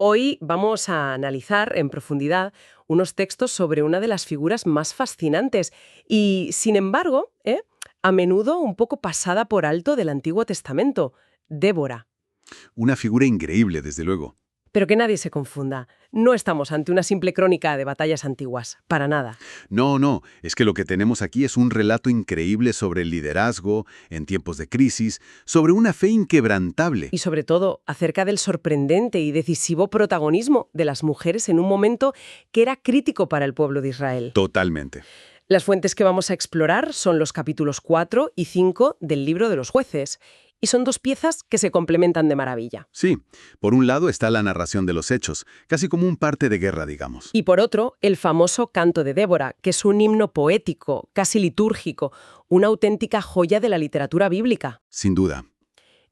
Hoy vamos a analizar en profundidad unos textos sobre una de las figuras más fascinantes y, sin embargo, a menudo un poco pasada por alto del Antiguo Testamento, Débora. Una figura increíble, desde luego. Pero que nadie se confunda, no estamos ante una simple crónica de batallas antiguas, para nada. No, es que lo que tenemos aquí es un relato increíble sobre el liderazgo en tiempos de crisis, sobre una fe inquebrantable. Y sobre todo, acerca del sorprendente y decisivo protagonismo de las mujeres en un momento que era crítico para el pueblo de Israel. Totalmente. Las fuentes que vamos a explorar son los capítulos 4 y 5 del libro de los jueces, y son dos piezas que se complementan de maravilla. Sí, por un lado está la narración de los hechos, casi como un parte de guerra, digamos. Y por otro, el famoso Canto de Débora, que es un himno poético, casi litúrgico, una auténtica joya de la literatura bíblica. Sin duda.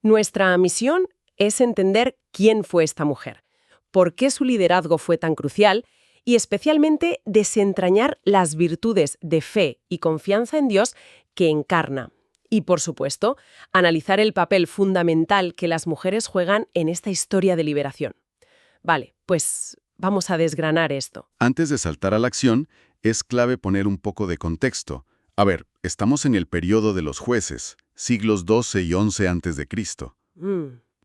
Nuestra misión es entender quién fue esta mujer, por qué su liderazgo fue tan crucial y especialmente desentrañar las virtudes de fe y confianza en Dios que encarna. Y, por supuesto, analizar el papel fundamental que las mujeres juegan en esta historia de liberación. Vale, pues vamos a desgranar esto. Antes de saltar a la acción, es clave poner un poco de contexto. A ver, estamos en el periodo de los jueces, siglos XII y XI antes de Cristo.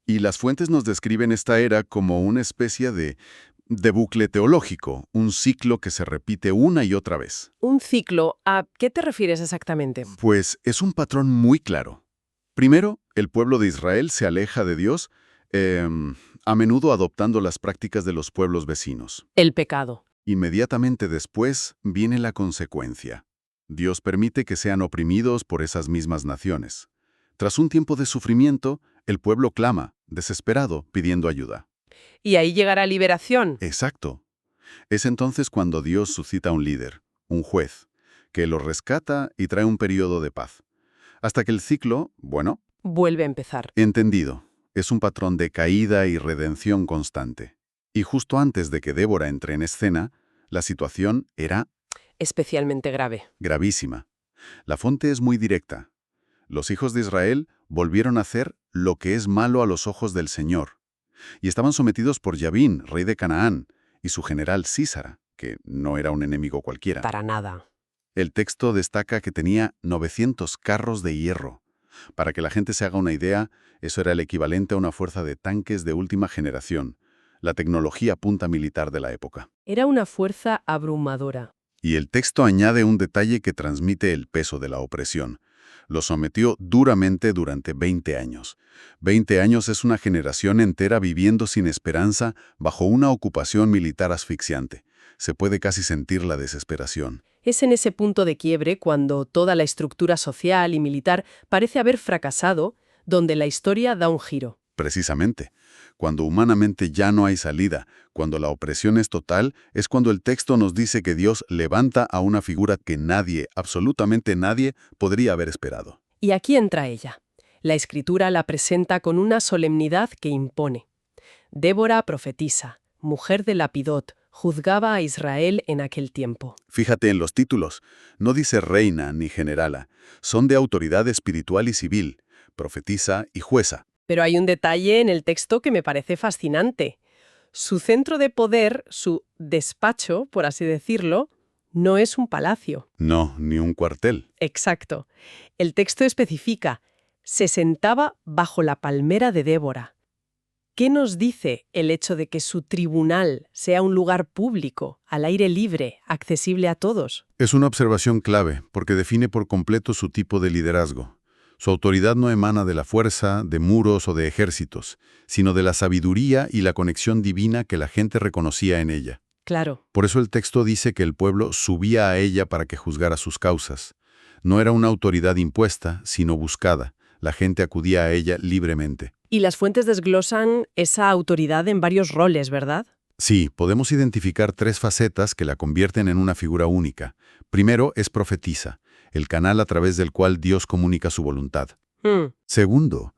Y las fuentes nos describen esta era como una especie de bucle teológico, un ciclo que se repite una y otra vez. Un ciclo, ¿a qué te refieres exactamente? Pues es un patrón muy claro. Primero, el pueblo de Israel se aleja de Dios, a menudo adoptando las prácticas de los pueblos vecinos. El pecado. Inmediatamente después viene la consecuencia. Dios permite que sean oprimidos por esas mismas naciones. Tras un tiempo de sufrimiento, el pueblo clama, desesperado, pidiendo ayuda. Y ahí llegará liberación. Exacto. Es entonces cuando Dios suscita un líder, un juez, que los rescata y trae un periodo de paz. Hasta que el ciclo, Vuelve a empezar. entendido, es un patrón de caída y redención constante. Y justo antes de que Débora entre en escena, la situación era Especialmente grave. gravísima. La fuente es muy directa. Los hijos de Israel volvieron a hacer lo que es malo a los ojos del Señor. Y estaban sometidos por Yavín, rey de Canaán, y su general Sísara, que no era un enemigo cualquiera. Para nada. El texto destaca que tenía 900 carros de hierro. Para que la gente se haga una idea, eso era el equivalente a una fuerza de tanques de última generación, la tecnología punta militar de la época. Era una fuerza abrumadora. Y el texto añade un detalle que transmite el peso de la opresión. Lo sometió duramente durante 20 años. 20 años es una generación entera viviendo sin esperanza bajo una ocupación militar asfixiante. Se puede casi sentir la desesperación. Es en ese punto de quiebre cuando toda la estructura social y militar parece haber fracasado, donde la historia da un giro. Precisamente. Cuando humanamente ya no hay salida, cuando la opresión es total, es cuando el texto nos dice que Dios levanta a una figura que nadie, absolutamente nadie, podría haber esperado. Y aquí entra ella. La Escritura la presenta con una solemnidad que impone. Débora profetisa, mujer de Lapidot, juzgaba a Israel en aquel tiempo. Fíjate en los títulos. No dice reina ni generala. Son de autoridad espiritual y civil, profetisa y jueza. Pero hay un detalle en el texto que me parece fascinante. Su centro de poder, su despacho, por así decirlo, no es un palacio. No, ni un cuartel. Exacto. El texto especifica, se sentaba bajo la palmera de Débora. ¿Qué nos dice el hecho de que su tribunal sea un lugar público, al aire libre, accesible a todos? Es una observación clave, porque define por completo su tipo de liderazgo. Su autoridad no emana de la fuerza, de muros o de ejércitos, sino de la sabiduría y la conexión divina que la gente reconocía en ella. Claro. Por eso el texto dice que el pueblo subía a ella para que juzgara sus causas. No era una autoridad impuesta, sino buscada. La gente acudía a ella libremente. Y las fuentes desglosan esa autoridad en varios roles, ¿verdad? Sí, podemos identificar 3 facetas que la convierten en una figura única. Primero, es profetisa, el canal a través del cual Dios comunica su voluntad. Segundo,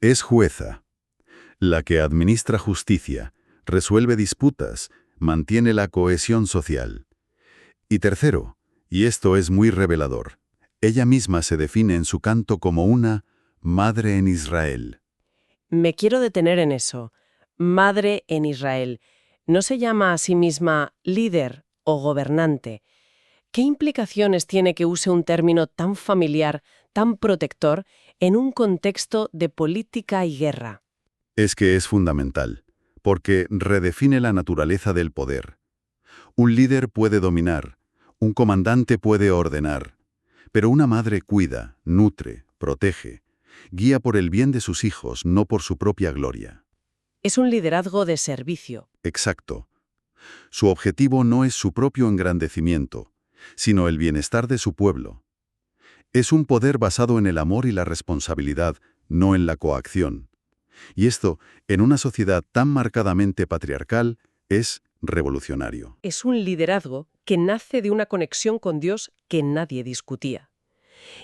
es jueza, la que administra justicia, resuelve disputas, mantiene la cohesión social. Y tercero, y esto es muy revelador, ella misma se define en su canto como una madre en Israel. Me quiero detener en eso. madre en Israel, no se llama a sí misma líder o gobernante. ¿Qué implicaciones tiene que use un término tan familiar, tan protector, en un contexto de política y guerra? Es que es fundamental, porque redefine la naturaleza del poder. Un líder puede dominar, un comandante puede ordenar, pero una madre cuida, nutre, protege, guía por el bien de sus hijos, no por su propia gloria. Es un liderazgo de servicio. Exacto. Su objetivo no es su propio engrandecimiento, sino el bienestar de su pueblo. Es un poder basado en el amor y la responsabilidad, no en la coacción. Y esto, en una sociedad tan marcadamente patriarcal, es revolucionario. Es un liderazgo que nace de una conexión con Dios que nadie discutía.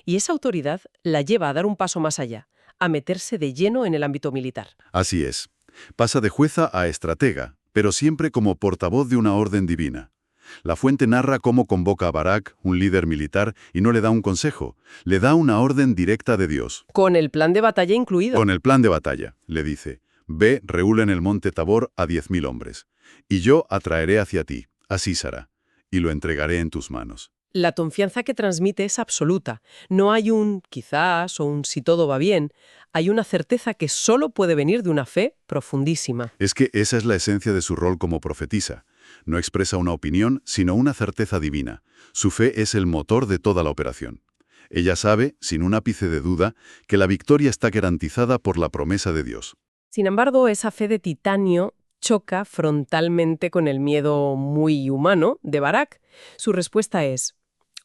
Y esa autoridad la lleva a dar un paso más allá, a meterse de lleno en el ámbito militar. Así es. Pasa de jueza a estratega, pero siempre como portavoz de una orden divina. La fuente narra cómo convoca a Barak, un líder militar, y no le da un consejo, le da una orden directa de Dios. Con el plan de batalla incluido. Con el plan de batalla, le dice, ve, reúne en el monte Tabor a 10.000 hombres, y yo atraeré hacia ti, a Sísara, y lo entregaré en tus manos. La confianza que transmite es absoluta. No hay un quizás o un si todo va bien. Hay una certeza que solo puede venir de una fe profundísima. Es que esa es la esencia de su rol como profetisa. No expresa una opinión, sino una certeza divina. Su fe es el motor de toda la operación. Ella sabe, sin un ápice de duda, que la victoria está garantizada por la promesa de Dios. Sin embargo, esa fe de titanio choca frontalmente con el miedo muy humano de Barak. Su respuesta es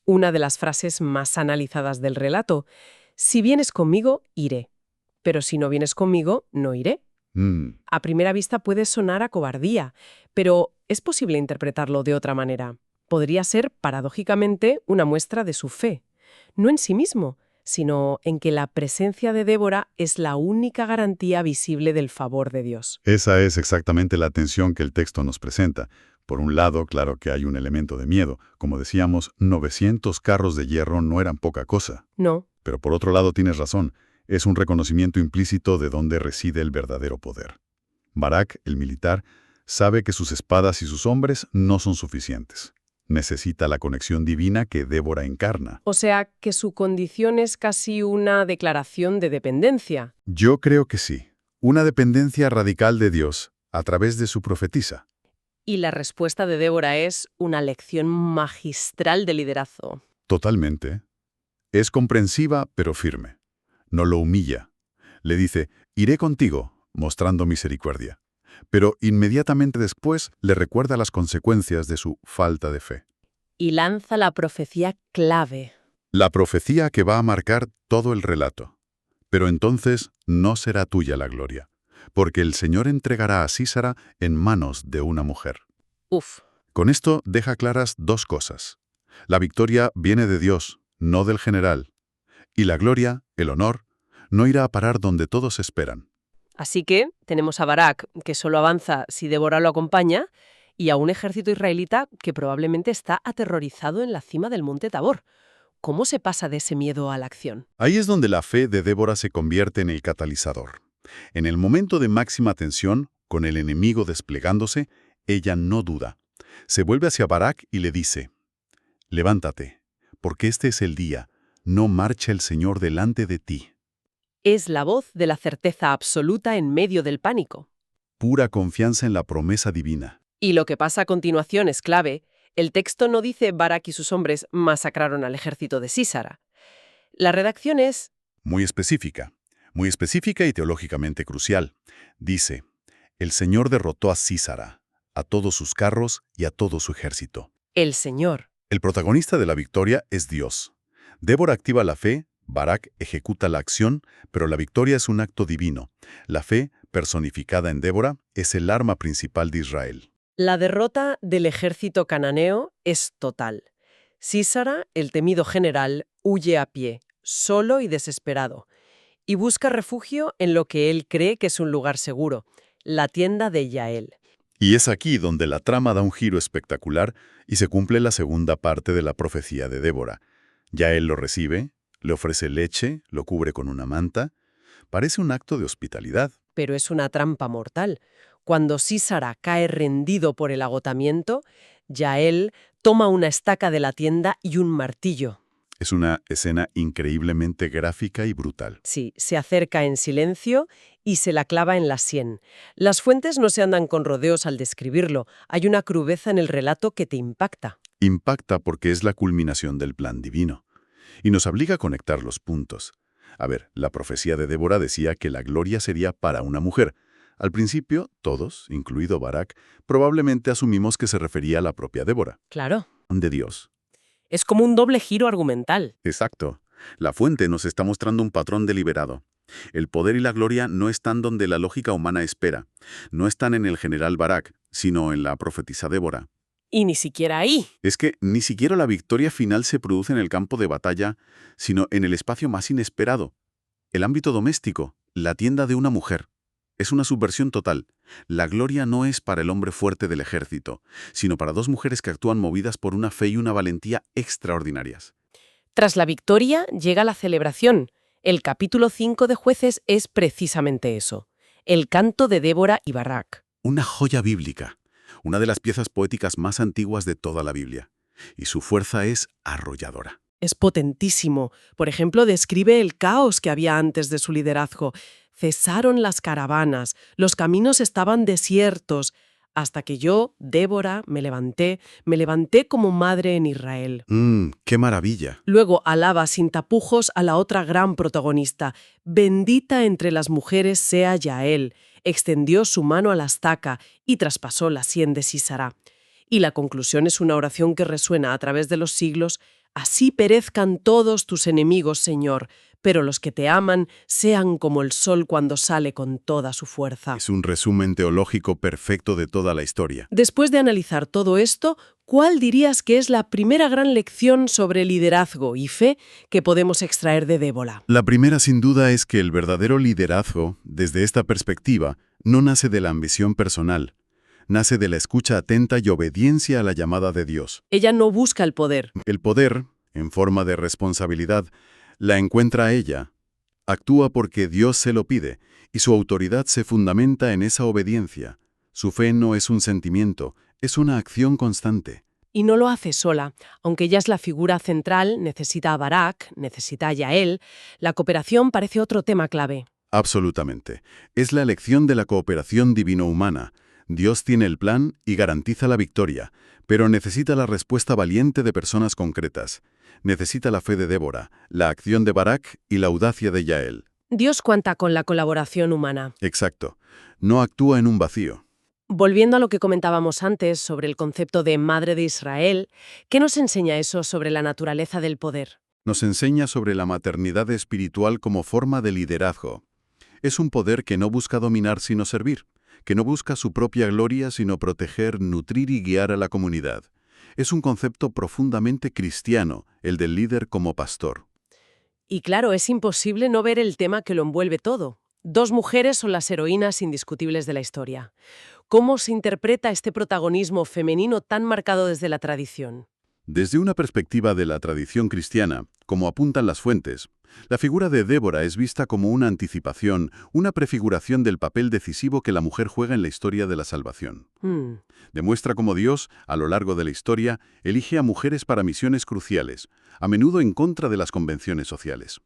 una de las frases más analizadas del relato: si vienes conmigo, iré, pero si no vienes conmigo, no iré. A primera vista puede sonar a cobardía, pero es posible interpretarlo de otra manera. Podría ser, paradójicamente, una muestra de su fe, no en sí mismo, sino en que la presencia de Débora es la única garantía visible del favor de Dios. Esa es exactamente la tensión que el texto nos presenta. Por un lado, claro que hay un elemento de miedo. Como decíamos, 900 carros de hierro no eran poca cosa. No. Pero por otro lado tienes razón. Es un reconocimiento implícito de dónde reside el verdadero poder. Barak, el militar, sabe que sus espadas y sus hombres no son suficientes. Necesita la conexión divina que Débora encarna. O sea, que su condición es casi una declaración de dependencia. Yo creo que sí. Una dependencia radical de Dios a través de su profetisa. Y la respuesta de Débora es una lección magistral de liderazgo. Totalmente. Es comprensiva, pero firme. No lo humilla. Le dice, iré contigo, mostrando misericordia. Pero inmediatamente después le recuerda las consecuencias de su falta de fe. Y lanza la profecía clave. La profecía que va a marcar todo el relato. Pero entonces no será tuya la gloria, porque el Señor entregará a Sísara en manos de una mujer. Uf. Con esto deja claras dos cosas. La victoria viene de Dios, no del general. Y la gloria, el honor, no irá a parar donde todos esperan. Así que tenemos a Barak, que solo avanza si Débora lo acompaña, y a un ejército israelita que probablemente está aterrorizado en la cima del monte Tabor. ¿Cómo se pasa de ese miedo a la acción? Ahí es donde la fe de Débora se convierte en el catalizador. En el momento de máxima tensión, con el enemigo desplegándose, ella no duda. Se vuelve hacia Barak y le dice, levántate, porque este es el día, no marcha el Señor delante de ti. Es la voz de la certeza absoluta en medio del pánico. Pura confianza en la promesa divina. Y lo que pasa a continuación es clave. El texto no dice Barak y sus hombres masacraron al ejército de Sísara. La redacción es muy específica y teológicamente crucial. Dice, el Señor derrotó a Sísara, a todos sus carros y a todo su ejército. el Señor. El protagonista de la victoria es Dios. Débora activa la fe, Barak ejecuta la acción, pero la victoria es un acto divino. La fe, personificada en Débora, es el arma principal de Israel. La derrota del ejército cananeo es total. Sísara, el temido general, huye a pie, solo y desesperado, y busca refugio en lo que él cree que es un lugar seguro, la tienda de Yael. Y es aquí donde la trama da un giro espectacular y se cumple la segunda parte de la profecía de Débora. Yael lo recibe, le ofrece leche, lo cubre con una manta. Parece un acto de hospitalidad. Pero es una trampa mortal. Cuando Sísara cae rendido por el agotamiento, Yael toma una estaca de la tienda y un martillo. Es una escena increíblemente gráfica y brutal. Sí, se acerca en silencio y se la clava en la sien. Las fuentes no se andan con rodeos al describirlo. Hay una crudeza en el relato que te impacta. Impacta porque es la culminación del plan divino. Y nos obliga a conectar los puntos. A ver, la profecía de Débora decía que la gloria sería para una mujer. Al principio, todos, incluido Barak, probablemente asumimos que se refería a la propia Débora. Claro. De Dios. Es como un doble giro argumental. Exacto. La fuente nos está mostrando un patrón deliberado. El poder y la gloria no están donde la lógica humana espera. No están en el general Barak, sino en la profetisa Débora. Y ni siquiera ahí. Es que ni siquiera la victoria final se produce en el campo de batalla, sino en el espacio más inesperado. El ámbito doméstico, la tienda de una mujer. Es una subversión total. La gloria no es para el hombre fuerte del ejército, sino para dos mujeres que actúan movidas por una fe y una valentía extraordinarias. Tras la victoria llega la celebración. El capítulo 5 de Jueces es precisamente eso. El canto de Débora y Barak. Una joya bíblica, una de las piezas poéticas más antiguas de toda la Biblia. Y su fuerza es arrolladora. Es potentísimo. Por ejemplo, describe el caos que había antes de su liderazgo. Cesaron las caravanas, los caminos estaban desiertos, hasta que yo, Débora, me levanté como madre en Israel. ¡Qué maravilla! Luego alaba sin tapujos a la otra gran protagonista. Bendita entre las mujeres sea Yael. Extendió su mano a la estaca y traspasó la sien de Sísara. Y la conclusión es una oración que resuena a través de los siglos. Así perezcan todos tus enemigos, Señor, pero los que te aman sean como el sol cuando sale con toda su fuerza. Es un resumen teológico perfecto de toda la historia. Después de analizar todo esto, ¿cuál dirías que es la primera gran lección sobre liderazgo y fe que podemos extraer de Débora? La primera, sin duda, es que el verdadero liderazgo, desde esta perspectiva, no nace de la ambición personal. Nace de la escucha atenta y obediencia a la llamada de Dios. Ella no busca el poder. El poder, en forma de responsabilidad, la encuentra ella. Actúa porque Dios se lo pide, y su autoridad se fundamenta en esa obediencia. Su fe no es un sentimiento, es una acción constante. Y no lo hace sola. Aunque ella es la figura central, necesita a Barak, necesita a Yael, la cooperación parece otro tema clave. Absolutamente. Es la elección de la cooperación divino-humana. Dios tiene el plan y garantiza la victoria, pero necesita la respuesta valiente de personas concretas. Necesita la fe de Débora, la acción de Barak y la audacia de Yael. Dios cuenta con la colaboración humana. Exacto. No actúa en un vacío. Volviendo a lo que comentábamos antes sobre el concepto de Madre de Israel, ¿qué nos enseña eso sobre la naturaleza del poder? Nos enseña sobre la maternidad espiritual como forma de liderazgo. Es un poder que no busca dominar sino servir, que no busca su propia gloria sino proteger, nutrir y guiar a la comunidad. Es un concepto profundamente cristiano, el del líder como pastor. Y claro, es imposible no ver el tema que lo envuelve todo. Dos mujeres son las heroínas indiscutibles de la historia. ¿Cómo se interpreta este protagonismo femenino tan marcado desde la tradición? Desde una perspectiva de la tradición cristiana, como apuntan las fuentes, la figura de Débora es vista como una anticipación, una prefiguración del papel decisivo que la mujer juega en la historia de la salvación. Demuestra cómo Dios, a lo largo de la historia, elige a mujeres para misiones cruciales, a menudo en contra de las convenciones sociales.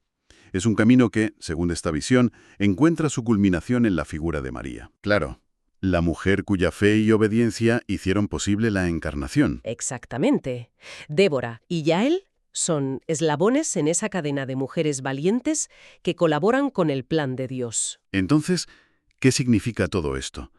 Es un camino que, según esta visión, encuentra su culminación en la figura de María. Claro, la mujer cuya fe y obediencia hicieron posible la encarnación. Exactamente. Débora y Yael son eslabones en esa cadena de mujeres valientes que colaboran con el plan de Dios. Entonces, ¿qué significa todo esto?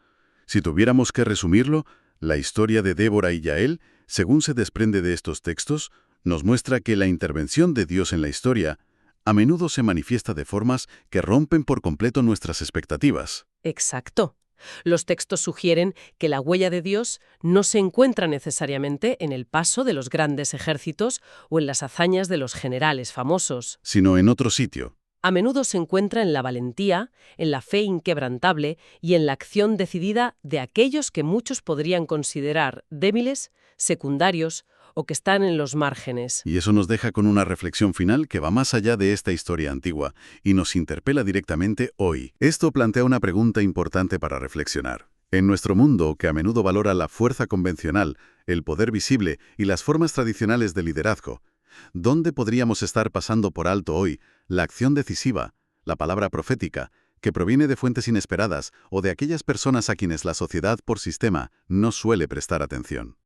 Si tuviéramos que resumirlo, la historia de Débora y Yael, según se desprende de estos textos, nos muestra que la intervención de Dios en la historia a menudo se manifiesta de formas que rompen por completo nuestras expectativas. Exacto. Los textos sugieren que la huella de Dios no se encuentra necesariamente en el paso de los grandes ejércitos o en las hazañas de los generales famosos, sino en otro sitio. A menudo se encuentra en la valentía, en la fe inquebrantable y en la acción decidida de aquellos que muchos podrían considerar débiles, secundarios o que están en los márgenes. Y eso nos deja con una reflexión final que va más allá de esta historia antigua y nos interpela directamente hoy. Esto plantea una pregunta importante para reflexionar. En nuestro mundo, que a menudo valora la fuerza convencional, el poder visible y las formas tradicionales de liderazgo, ¿dónde podríamos estar pasando por alto hoy la acción decisiva, la palabra profética, que proviene de fuentes inesperadas o de aquellas personas a quienes la sociedad por sistema no suele prestar atención?